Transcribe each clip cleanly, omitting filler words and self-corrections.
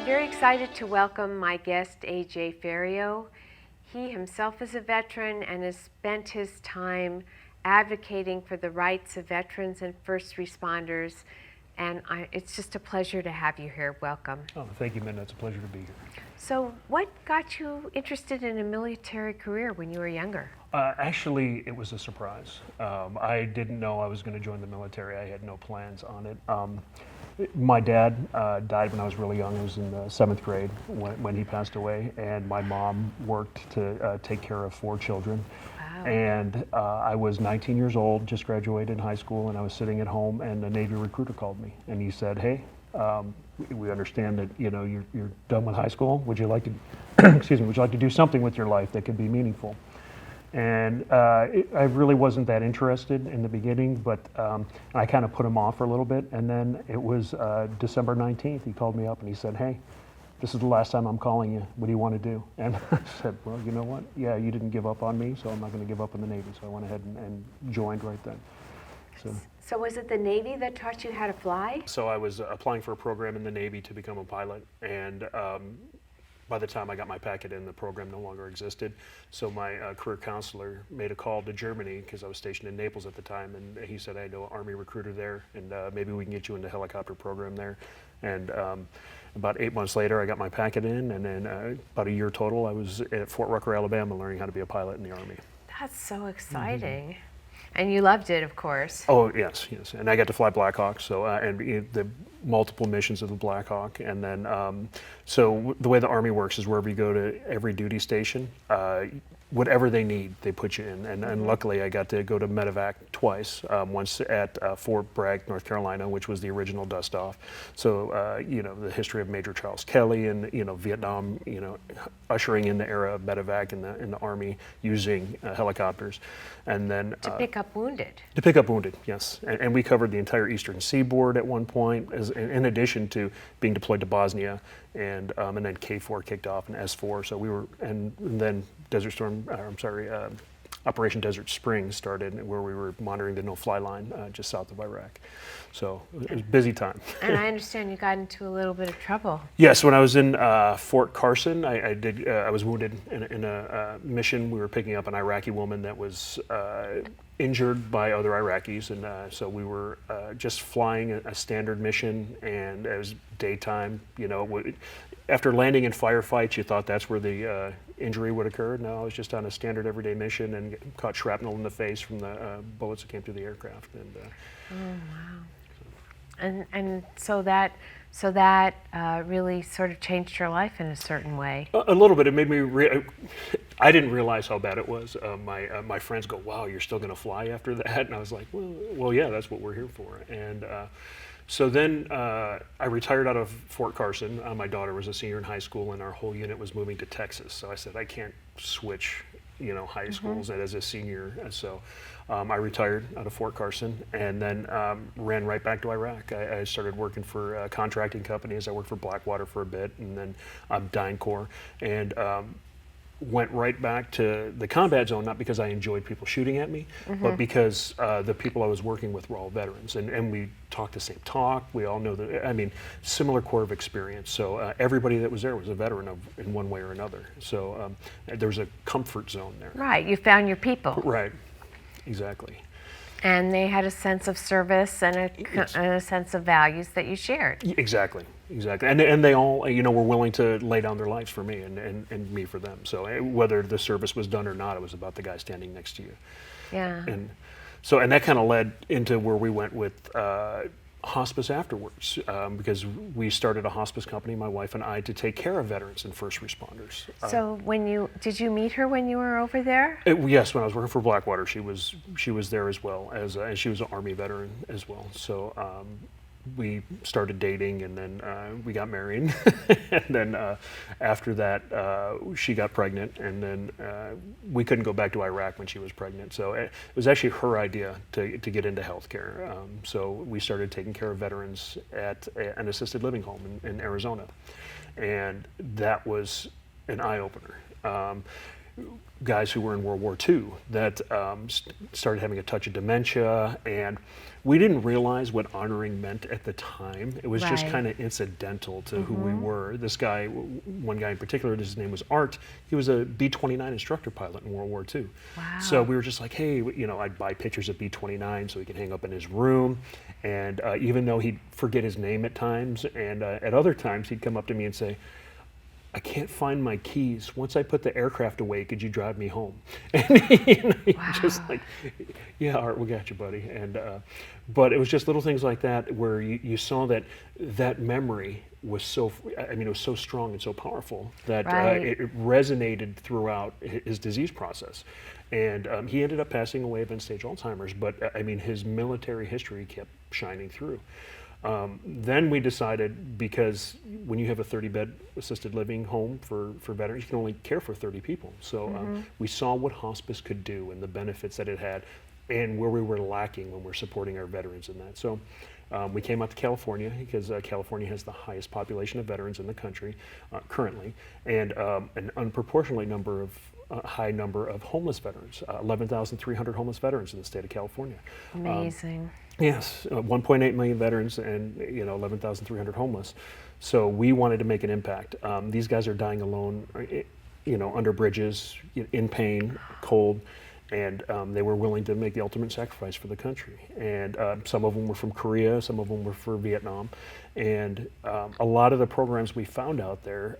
very excited to welcome my guest, A.J. Ferrio. He himself is a veteran and has spent his time advocating for the rights of veterans and first responders. And it's just a pleasure to have you here. Welcome. Oh, thank you, Minda. It's a pleasure to be here. So what got you interested in a military career when you were younger? Actually, it was a surprise. I didn't know I was going to join the military. I had no plans on it. My dad died when I was really young. I was in the 7th grade when he passed away, and my mom worked to take care of 4 children. Wow. And I was 19 years old, just graduated high school, and I was sitting at home, and a Navy recruiter called me, and he said, "Hey, we understand that you're done with high school. Would you like to, excuse me, would you like to do something with your life that could be meaningful?" And I really wasn't that interested in the beginning, but I kind of put him off for a little bit. And then it was December 19th. He called me up and he said, "Hey, this is the last time I'm calling you. What do you want to do?" And I said, "Well, you know what? Yeah, you didn't give up on me, so I'm not going to give up on the Navy." So I went ahead and joined right then. So was it the Navy that taught you how to fly? So I was applying for a program in the Navy to become a pilot, and by the time I got my packet in, the program no longer existed. So my career counselor made a call to Germany, because I was stationed in Naples at the time, and he said, "I know an Army recruiter there, and maybe we can get you in the helicopter program there." And about 8 months later, I got my packet in, and then about a year total, I was at Fort Rucker, Alabama, learning how to be a pilot in the Army. That's so exciting. Mm-hmm. And you loved it, of course. Oh, yes. And I got to fly Black Hawk, so and the multiple missions of the Black Hawk. And then, so the way the Army works is wherever you go to every duty station, whatever they need, they put you in. And luckily, I got to go to medevac twice. Once at Fort Bragg, North Carolina, which was the original dust-off. So, the history of Major Charles Kelly and, Vietnam, ushering in the era of medevac in the Army using helicopters. And then to pick up wounded. To pick up wounded, yes. And we covered the entire eastern seaboard at one point, in addition to being deployed to Bosnia, and then K4 kicked off and S4. So we were, and then Operation Desert Springs started, where we were monitoring the no-fly line just south of Iraq. So it was a busy time. And I understand you got into a little bit of trouble. Yes, when I was in Fort Carson, I was wounded in a mission. We were picking up an Iraqi woman that was injured by other Iraqis, and so we were just flying a standard mission, and it was daytime. After landing in firefights, you thought that's where the injury would occur. No, I was just on a standard everyday mission and caught shrapnel in the face from the bullets that came through the aircraft. And oh, wow. And so that really sort of changed your life in a certain way. A little bit. It made me. I didn't realize how bad it was. My friends go, "Wow, you're still going to fly after that?" And I was like, "Well, yeah, that's what we're here for." And so then I retired out of Fort Carson. My daughter was a senior in high school, and our whole unit was moving to Texas. So I said, I can't switch, high schools as a senior. And so I retired out of Fort Carson, and then ran right back to Iraq. I started working for contracting companies. I worked for Blackwater for a bit, and then DynCorp, and went right back to the combat zone, not because I enjoyed people shooting at me, but because the people I was working with were all veterans, and we talked the same talk. We all know similar core of experience. So everybody that was there was a veteran in one way or another. So there was a comfort zone there. Right, you found your people. Right, exactly. And they had a sense of service and a sense of values that you shared. Exactly. And they all, were willing to lay down their lives for me and me for them. So whether the service was done or not, it was about the guy standing next to you. Yeah. And that kind of led into where we went with hospice afterwards, because we started a hospice company, my wife and I, to take care of veterans and first responders. So did you meet her when you were over there? Yes, when I was working for Blackwater, she was there as well, and she was an Army veteran as well. So we started dating, and then we got married. And then after that, she got pregnant, and then we couldn't go back to Iraq when she was pregnant. So it was actually her idea to get into healthcare. So we started taking care of veterans at an assisted living home in Arizona. And that was an eye-opener. guys who were in World War II that started having a touch of dementia, and we didn't realize what honoring meant at the time. It was just Right. kind of incidental to who we were. This guy, one guy in particular, his name was Art. He was a B-29 instructor pilot in World War II. Wow. So we were just like, hey, I'd buy pictures of B-29 so he could hang up in his room. And even though he'd forget his name at times, and at other times he'd come up to me and say, I can't find my keys. Once I put the aircraft away, could you drive me home? And just like, yeah, Art, we got you, buddy. And but it was just little things like that where you saw that memory was so, it was so strong and so powerful that Right. it resonated throughout his disease process. And he ended up passing away of end-stage Alzheimer's, but his military history kept shining through. Then we decided, because when you have a 30-bed assisted living home for veterans, you can only care for 30 people. So we saw what hospice could do and the benefits that it had, and where we were lacking when we're supporting our veterans in that. So we came out to California, because California has the highest population of veterans in the country currently, and an unproportionately high number of homeless veterans, 11,300 homeless veterans in the state of California. Amazing. Yes, 1.8 million veterans and 11,300 homeless. So we wanted to make an impact. These guys are dying alone, under bridges, in pain, cold, and they were willing to make the ultimate sacrifice for the country. And some of them were from Korea, some of them were from Vietnam, and a lot of the programs we found out there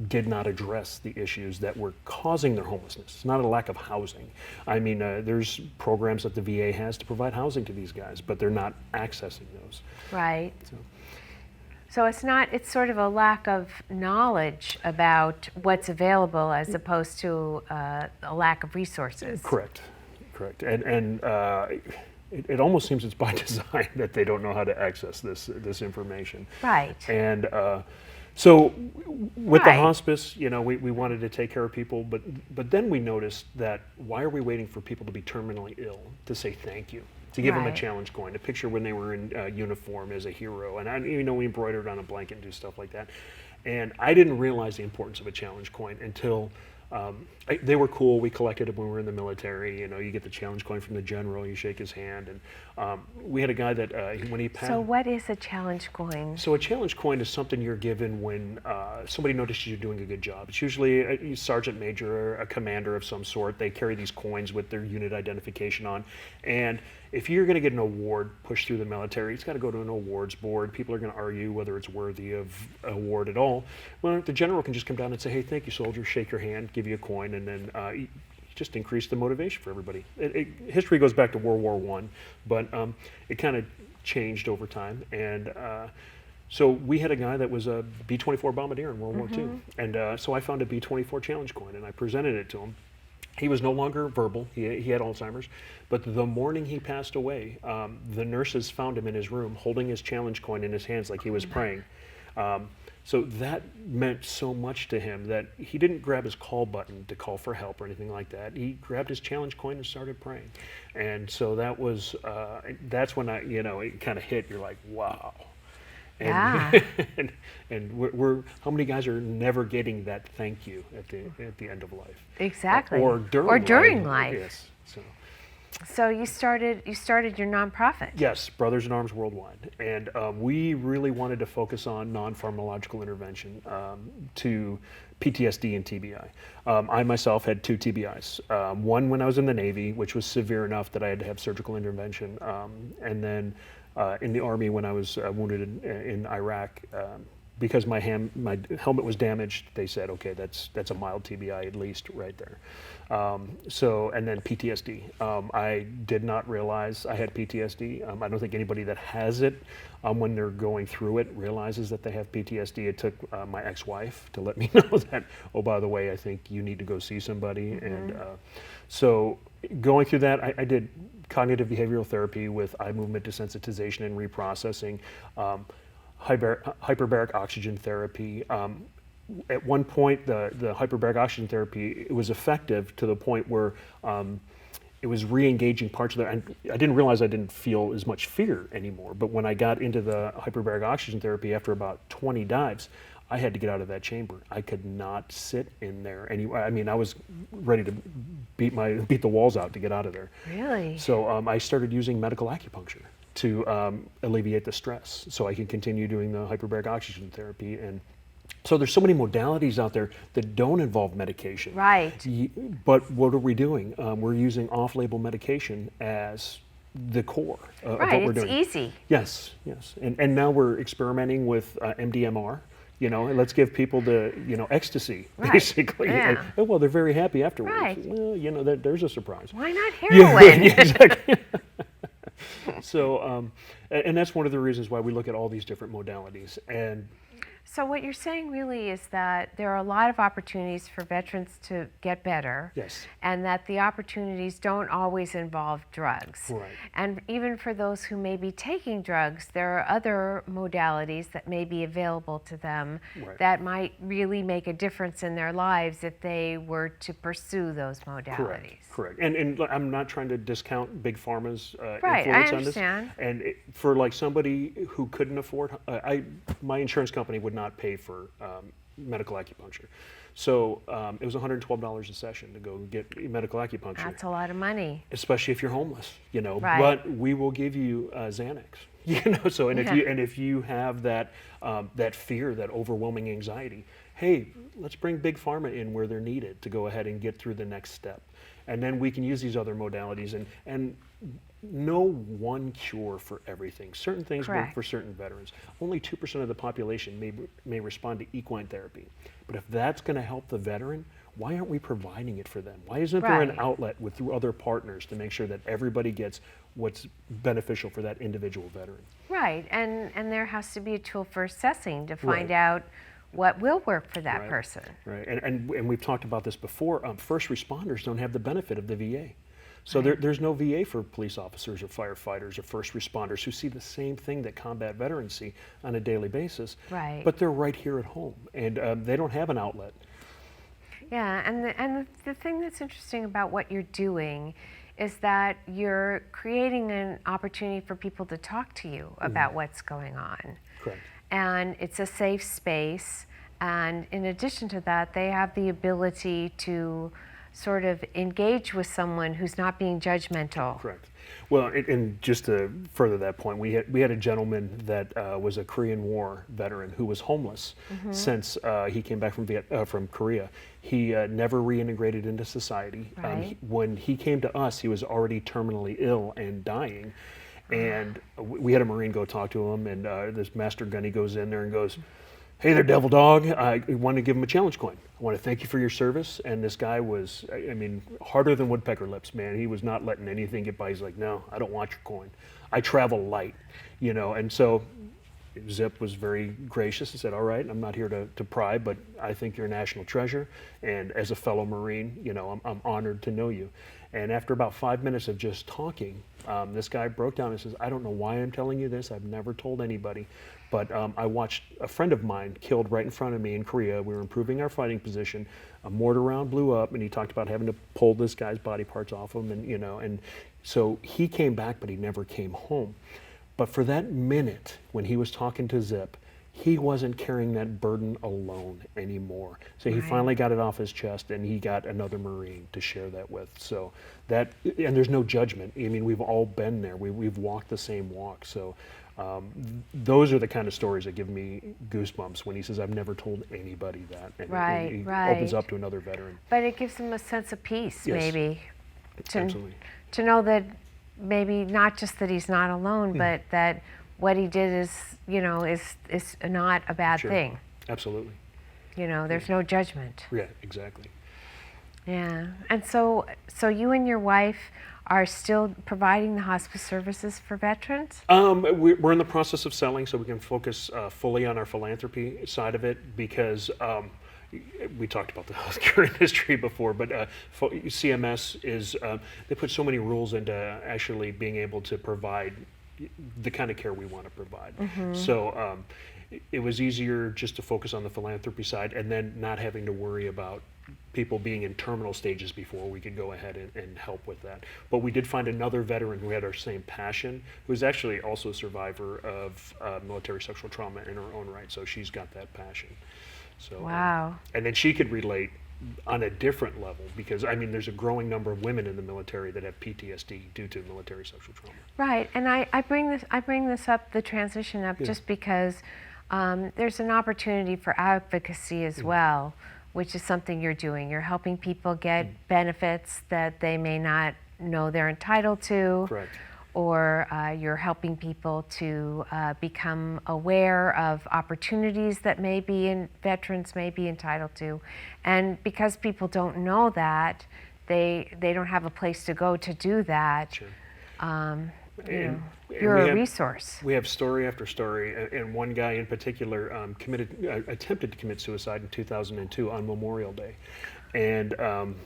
did not address the issues that were causing their homelessness. It's not a lack of housing. There's programs that the VA has to provide housing to these guys, but they're not accessing those. Right. So it's sort of a lack of knowledge about what's available as opposed to a lack of resources. Correct. And it almost seems it's by design that they don't know how to access this information. Right. And so with the Right. hospice, we wanted to take care of people, but then we noticed that why are we waiting for people to be terminally ill to say thank you? To give them a Right. challenge coin, a picture when they were in uniform as a hero. And we embroidered on a blanket and do stuff like that. And I didn't realize the importance of a challenge coin until they were cool. We collected them when we were in the military. You get the challenge coin from the general, you shake his hand. And we had a guy that when he passed. So what is a challenge coin? So a challenge coin is something you're given when somebody notices you're doing a good job. It's usually a sergeant major or a commander of some sort. They carry these coins with their unit identification on. And if you're going to get an award pushed through the military, it's got to go to an awards board. People are going to argue whether it's worthy of an award at all. Well, the general can just come down and say, hey, thank you, soldier, shake your hand, give you a coin, and then you just increase the motivation for everybody. History goes back to World War I, but it kind of changed over time. And so we had a guy that was a B-24 bombardier in World War II. And so I found a B-24 challenge coin, and I presented it to him. He was no longer verbal. He had Alzheimer's. But the morning he passed away, the nurses found him in his room holding his challenge coin in his hands like he was praying. So that meant so much to him that he didn't grab his call button to call for help or anything like that. He grabbed his challenge coin and started praying. And so that's when it kind of hit. You're like, wow. And, Yeah. and we're how many guys are never getting that thank you at the end of life? Exactly. Or during life. Yes. So you started your nonprofit. Yes, Brothers in Arms Worldwide, and we really wanted to focus on non-pharmacological intervention to PTSD and TBI. I myself had 2 TBIs. One when I was in the Navy, which was severe enough that I had to have surgical intervention, and then in the Army when I was wounded in Iraq. Because my helmet was damaged, they said, okay, that's a mild TBI at least right there. And then PTSD. I did not realize I had PTSD. I don't think anybody that has it, when they're going through it, realizes that they have PTSD. It took my ex-wife to let me know that, oh, by the way, I think you need to go see somebody. And so going through that, I did cognitive behavioral therapy with eye movement desensitization and reprocessing. Hyperbaric oxygen therapy. At one point, the hyperbaric oxygen therapy, it was effective to the point where it was re-engaging parts of the, and I didn't realize I didn't feel as much fear anymore, but when I got into the hyperbaric oxygen therapy after about 20 dives, I had to get out of that chamber. I could not sit in there anymore. I mean, I was ready to beat the walls out to get out of there. Really? So I started using medical acupuncture to alleviate the stress, so I could continue doing the hyperbaric oxygen therapy. And so there's so many modalities out there that don't involve medication. Right. But what are we doing? We're using off-label medication as the core of what we're doing. It's easy. Yes, yes. And now we're experimenting with MDMR. And let's give people the, ecstasy, basically. Yeah. And, well, they're very happy afterwards. Right. Well, there's a surprise. Why not heroin? Yeah, exactly. So, and that's one of the reasons why we look at all these different modalities. And So what you're saying really is that there are a lot of opportunities for veterans to get better, yes, and that the opportunities don't always involve drugs. right. And even for those who may be taking drugs, there are other modalities that may be available to them Right. that might really make a difference in their lives if they were to pursue those modalities. Correct. And I'm not trying to discount Big Pharma's Right, I influence on this. understand. And for like somebody who couldn't afford, my insurance company would not pay for medical acupuncture. So it was $112 a session to go get medical acupuncture. That's a lot of money. Especially if you're homeless, Right. But we will give you Xanax, So if you have that that fear, that overwhelming anxiety, hey, let's bring Big Pharma in where they're needed to go ahead and get through the next step, and then we can use these other modalities and no one cure for everything. Certain things work Correct. for certain veterans. Only 2% of the population may respond to equine therapy. But if that's going to help the veteran, why aren't we providing it for them? Why isn't there an Right. outlet through other partners to make sure that everybody gets what's beneficial for that individual veteran? Right, and there has to be a tool for assessing to find Right. out what will work for that Right. person. Right, and we've talked about this before. First responders don't have the benefit of the VA. So Right. there's no VA for police officers or firefighters or first responders who see the same thing that combat veterans see on a daily basis. Right. But they're right here at home, and they don't have an outlet. Yeah, and the thing that's interesting about what you're doing is that you're creating an opportunity for people to talk to you about what's going on. Correct. And it's a safe space, and in addition to that, they have the ability to sort of engage with someone who's not being judgmental. Correct. Well, and just to further that point, we had a gentleman that was a Korean War veteran who was homeless since he came back from Korea. He never reintegrated into society. Right. When he came to us, he was already terminally ill and dying. And we had a Marine go talk to him, and this Master Gunny goes in there and goes, "Hey there, devil dog. I want to give him a challenge coin. I want to thank you for your service." And this guy was, I mean, harder than woodpecker lips, man. He was not letting anything get by. He's like, "No, I don't want your coin. I travel light," And so Zip was very gracious and said, "All right, I'm not here to pry, but I think you're a national treasure. And as a fellow Marine, I'm honored to know you." And after about 5 minutes of just talking, this guy broke down and says, "I don't know why I'm telling you this. I've never told anybody. But I watched a friend of mine killed right in front of me in Korea. We were improving our fighting position. A mortar round blew up, and he talked about having to pull this guy's body parts off him, and so he came back, but he never came home. But for that minute when he was talking to Zip, he wasn't carrying that burden alone anymore. So he Right. finally got it off his chest, and he got another Marine to share that with. So that, and there's no judgment. I mean, we've all been there. We've walked the same walk. So those are the kind of stories that give me goosebumps when he says, "I've never told anybody that." And Right, he right. opens up to another veteran. But it gives them a sense of peace, Yes. maybe, Absolutely. to know that maybe not just that he's not alone, but that what he did is not a bad Sure. thing. Absolutely. There's no judgment. Yeah, exactly. Yeah. And so you and your wife are still providing the hospice services for veterans? We're in the process of selling, so we can focus fully on our philanthropy side of it, because we talked about the healthcare industry before, but CMS is, they put so many rules into actually being able to provide the kind of care we want to provide. So it was easier just to focus on the philanthropy side, and then not having to worry about people being in terminal stages before we could go ahead and help with that. But we did find another veteran who had our same passion, who was actually also a survivor of military sexual trauma in her own right. So she's got that passion. So, Wow. and then she could relate on a different level, because I mean, there's a growing number of women in the military that have PTSD due to military sexual trauma. Right, and I bring this up, the transition up, just because there's an opportunity for advocacy as well, which is something you're doing. You're helping people get benefits that they may not know they're entitled to. Correct. Or you're helping people to become aware of opportunities that veterans may be entitled to. And because people don't know that, they don't have a place to go to do that. Sure. You're a resource. We have story after story, and one guy in particular attempted to commit suicide in 2002 on Memorial Day. And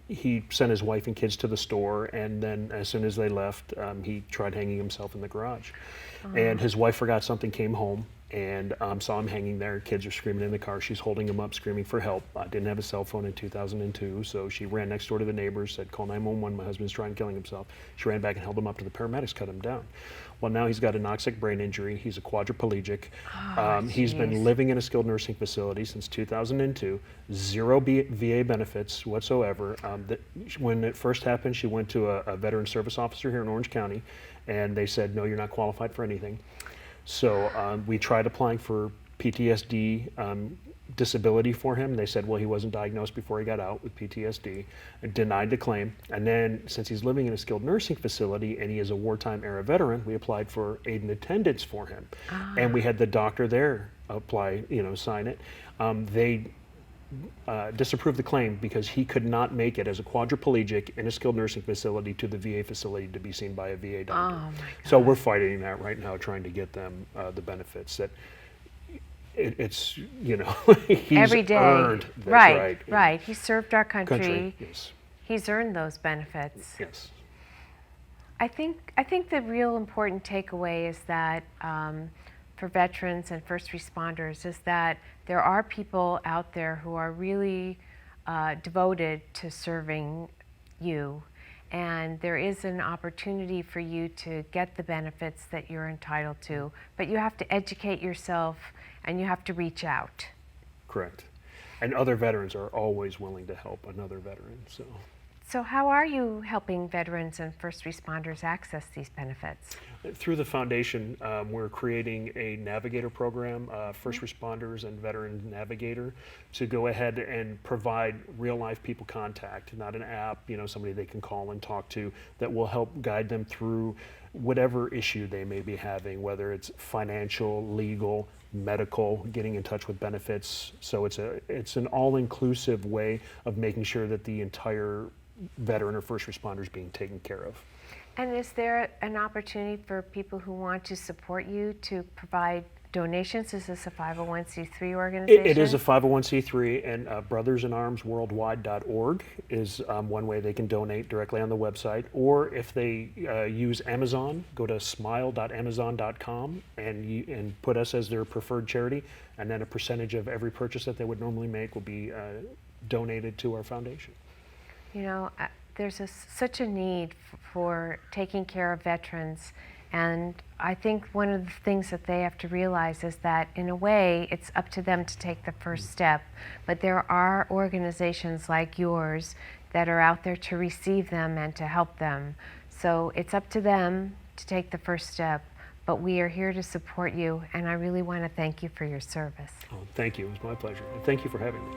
he sent his wife and kids to the store, and then as soon as they left, he tried hanging himself in the garage. And his wife forgot something, came home, and saw him hanging there. Kids are screaming in the car. She's holding him up, screaming for help. Didn't have a cell phone in 2002, so she ran next door to the neighbors, said, "Call 911, my husband's trying killing himself." She ran back and held him up to the paramedics, cut him down. Well, now he's got a anoxic brain injury. He's a quadriplegic. He's been living in a skilled nursing facility since 2002, zero VA benefits whatsoever. When it first happened, she went to a veteran service officer here in Orange County, and they said, "No, you're not qualified for anything." So we tried applying for PTSD disability for him. They said, well, he wasn't diagnosed before he got out with PTSD, and denied the claim. And then, since he's living in a skilled nursing facility and he is a wartime era veteran, we applied for aid and attendance for him. And we had the doctor there apply, sign it. They disapproved the claim because he could not make it as a quadriplegic in a skilled nursing facility to the VA facility to be seen by a VA doctor. Oh my God. So we're fighting that right now, trying to get them the benefits that it's he's Every day. earned. That's right. He served our country. Yes. He's earned those benefits. Yes. I think the real important takeaway is that for veterans and first responders is that there are people out there who are really devoted to serving you, and there is an opportunity for you to get the benefits that you're entitled to, but you have to educate yourself and you have to reach out. Correct. And other veterans are always willing to help another veteran. So how are you helping veterans and first responders access these benefits? Through the foundation, we're creating a navigator program, first responders and veteran navigator, to go ahead and provide real life people contact, not an app, somebody they can call and talk to, that will help guide them through whatever issue they may be having, whether it's financial, legal, medical, getting in touch with benefits. So it's an all-inclusive way of making sure that the entire veteran or first responder is being taken care of. And is there an opportunity for people who want to support you to provide donations? Is this a 501c3 organization? It is a 501c3, and brothersinarmsworldwide.org is one way they can donate directly on the website. Or if they use Amazon, go to smile.amazon.com and put us as their preferred charity, and then a percentage of every purchase that they would normally make will be donated to our foundation. There's such a need for taking care of veterans, and I think one of the things that they have to realize is that in a way it's up to them to take the first step, but there are organizations like yours that are out there to receive them and to help them. So it's up to them to take the first step, but we are here to support you, and I really want to thank you for your service. Oh, thank you. It was my pleasure. And thank you for having me.